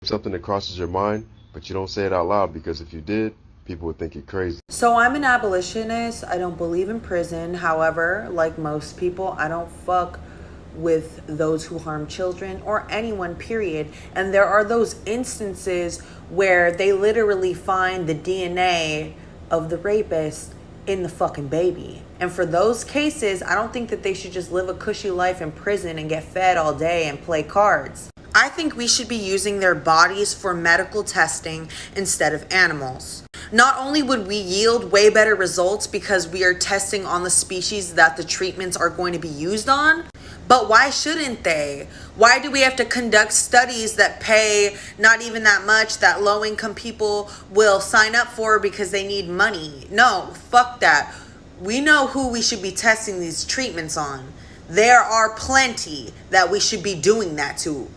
Something that crosses your mind, but you don't say it out loud because if you did, people would think you're crazy. So I'm an abolitionist. I don't believe in prison. However, like most people, I don't fuck with those who harm children or anyone, period. And there are those instances where they literally find the DNA of the rapist in the fucking baby. And for those cases, I don't think that they should just live a cushy life in prison and get fed all day and play cards. I think we should be using their bodies for medical testing instead of animals. Not only would we yield way better results because we are testing on the species that the treatments are going to be used on, but why shouldn't they? Why do we have to conduct studies that pay not even that much, that low-income people will sign up for because they need money? No, fuck that. We know who we should be testing these treatments on. There are plenty that we should be doing that to.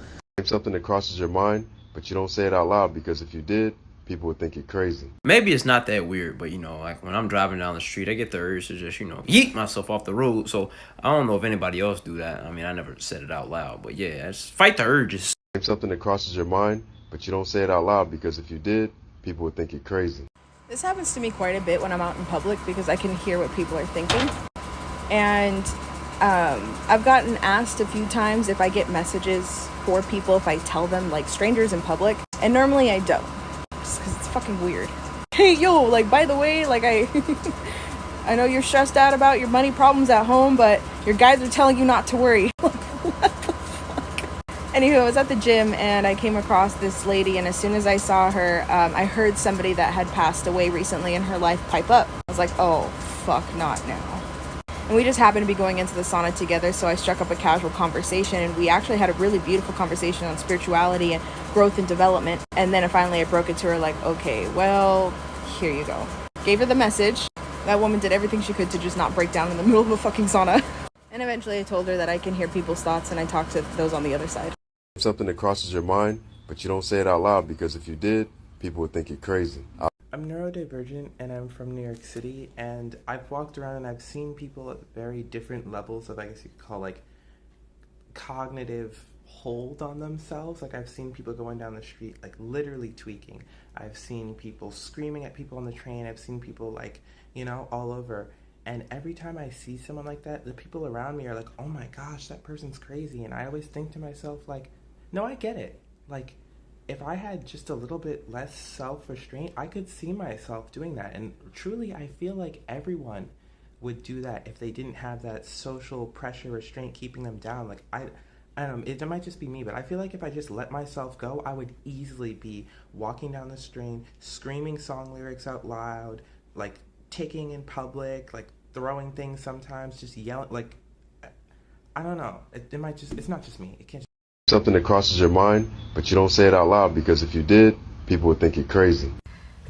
Something that crosses your mind, but you don't say it out loud because if you did, people would think you're crazy. Maybe it's not that weird, but like when I'm driving down the street, I get the urge to just, yeet myself off the road. So I don't know if anybody else do that. I mean, I never said it out loud, but yeah, just fight the urges. Something that crosses your mind, but you don't say it out loud because if you did, people would think you're crazy. This happens to me quite a bit when I'm out in public because I can hear what people are thinking. And I've gotten asked a few times if I get messages for people if I tell them, like, strangers in public. And normally I don't, just because it's fucking weird. Hey, yo, like, by the way, like, I know you're stressed out about your money problems at home, but your guys are telling you not to worry. Like, what the fuck? Anywho, I was at the gym and I came across this lady, and as soon as I saw her, I heard somebody that had passed away recently in her life pipe up. I was like, oh, fuck, not now. And we just happened to be going into the sauna together, so I struck up a casual conversation, and we actually had a really beautiful conversation on spirituality and growth and development. And then finally I broke it to her like, okay, well, here you go. Gave her the message. That woman did everything she could to just not break down in the middle of a fucking sauna. And eventually I told her that I can hear people's thoughts and I talk to those on the other side. Something that crosses your mind, but you don't say it out loud because if you did, people would think you're crazy. I'm neurodivergent and I'm from New York City, and I've walked around and I've seen people at very different levels of, I guess you could call, like, cognitive hold on themselves. Like, I've seen people going down the street, like, literally tweaking. I've seen people screaming at people on the train. I've seen people, like, all over. And every time I see someone like that, the people around me are like, oh my gosh, that person's crazy. And I always think to myself, like, no, I get it. Like, if I had just a little bit less self-restraint, I could see myself doing that. And truly, I feel like everyone would do that if they didn't have that social pressure restraint keeping them down. Like, I don't know, it might just be me, but I feel like if I just let myself go, I would easily be walking down the street, screaming song lyrics out loud, like, ticking in public, like, throwing things sometimes, just yelling, like, I don't know. It's not just me. It can't. Something that crosses your mind, but you don't say it out loud because if you did, people would think you're crazy.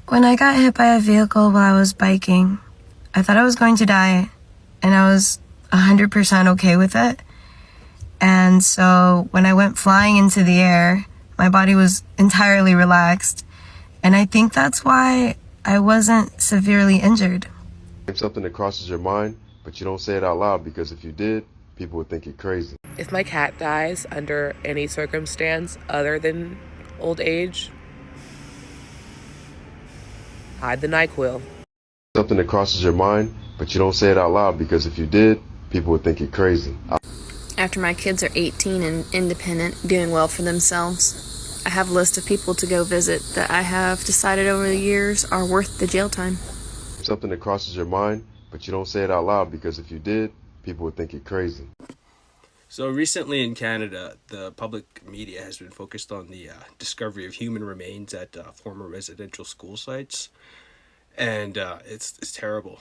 When I got hit by a vehicle while I was biking, I thought I was going to die, and I was 100% okay with it. And so when I went flying into the air, my body was entirely relaxed, and I think that's why I wasn't severely injured. Something that crosses your mind, but you don't say it out loud because if you did, people would think you're crazy. If my cat dies under any circumstance other than old age, hide the NyQuil. Something that crosses your mind, but you don't say it out loud because if you did, people would think you're crazy. After my kids are 18 and independent, doing well for themselves, I have a list of people to go visit that I have decided over the years are worth the jail time. Something that crosses your mind, but you don't say it out loud because if you did, people would think you're crazy. So recently in Canada, the public media has been focused on the discovery of human remains at former residential school sites, and it's terrible.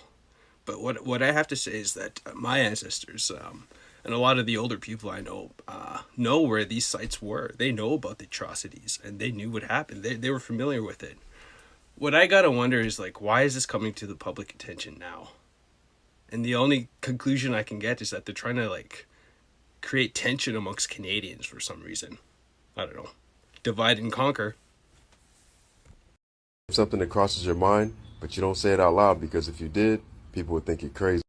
But what I have to say is that my ancestors and a lot of the older people I know where these sites were. They know about the atrocities, and they knew what happened. They were familiar with it. What I gotta wonder is, like, why is this coming to the public attention now? And the only conclusion I can get is that they're trying to, like, create tension amongst Canadians for some reason. I don't know. Divide and conquer. Something that crosses your mind, but you don't say it out loud because if you did, people would think you're crazy.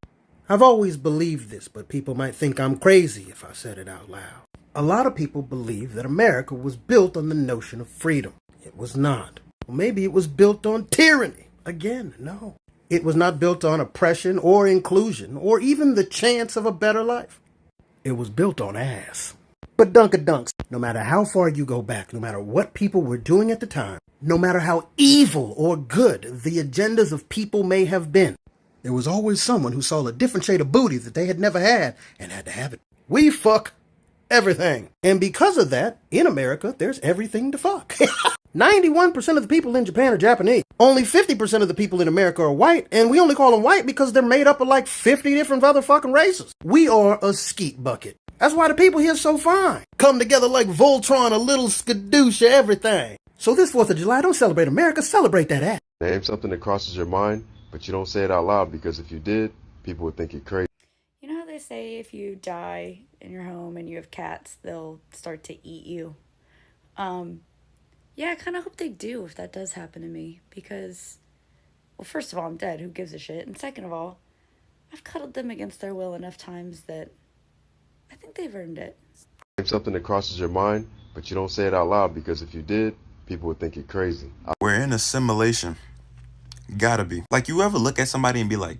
I've always believed this, but people might think I'm crazy if I said it out loud. A lot of people believe that America was built on the notion of freedom. It was not. Well, maybe it was built on tyranny. Again, no. It was not built on oppression or inclusion or even the chance of a better life. It was built on ass. But Dunkadunks, no matter how far you go back, no matter what people were doing at the time, no matter how evil or good the agendas of people may have been, there was always someone who saw a different shade of booty that they had never had and had to have it. We fuck everything. And because of that, in America, there's everything to fuck. 91% of the people in Japan are Japanese. Only 50% of the people in America are white, and we only call them white because they're made up of like 50 different motherfucking races. We are a skeet bucket. That's why the people here are so fine. Come together like Voltron, a little skadoosh of everything. So this 4th of July, don't celebrate America, celebrate that ass. Name something that crosses your mind, but you don't say it out loud because if you did, people would think you're crazy. You know how they say if you die in your home and you have cats, they'll start to eat you? Yeah, I kind of hope they do if that does happen to me because, well, first of all, I'm dead. Who gives a shit? And second of all, I've cuddled them against their will enough times that I think they've earned it. Name something that crosses your mind, but you don't say it out loud because if you did, people would think you're crazy. We're in a simulation. Gotta be. Like, you ever look at somebody and be like,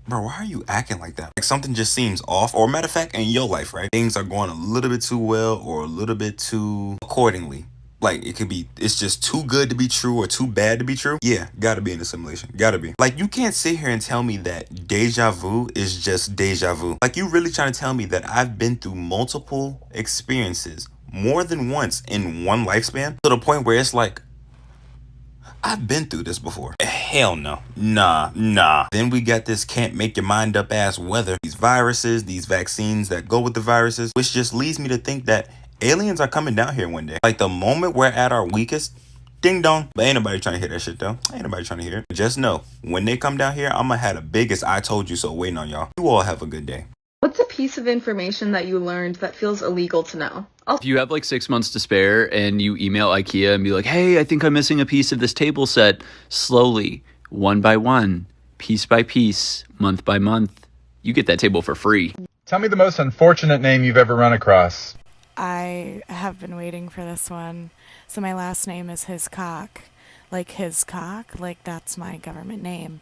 bro, why are you acting like that? Like, something just seems off. Or matter of fact, in your life, right? Things are going a little bit too well or a little bit too accordingly. Like, it could be, it's just too good to be true or too bad to be true. Yeah, gotta be in a simulation. Gotta be. Like, you can't sit here and tell me that deja vu is just deja vu. Like, you really trying to tell me that I've been through multiple experiences more than once in one lifespan to the point where it's like, I've been through this before. Hell no. Nah. Then we got this can't make your mind up ass weather. These viruses, these vaccines that go with the viruses, which just leads me to think that aliens are coming down here one day. Like, the moment we're at our weakest, ding dong. But ain't nobody trying to hear that shit though. Ain't nobody trying to hear it. Just know, when they come down here, I'm gonna have the biggest I told you so waiting on y'all. You all have a good day. What's a piece of information that you learned that feels illegal to know? If you have like 6 months to spare and you email IKEA and be like, hey, I think I'm missing a piece of this table set, slowly, one by one, piece by piece, month by month, you get that table for free. Tell me the most unfortunate name you've ever run across. I have been waiting for this one. So my last name is Hiscock. Like his cock, like that's my government name.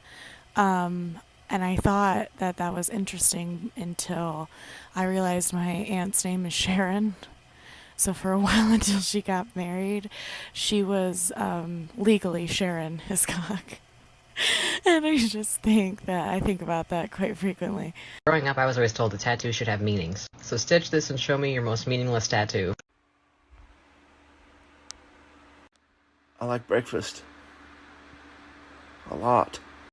And I thought that that was interesting until I realized my aunt's name is Sharon. So for a while until she got married, she was legally Sharon Hiscock. And I just think about that quite frequently. Growing up, I was always told a tattoo should have meanings. So stitch this and show me your most meaningless tattoo. I like breakfast. A lot.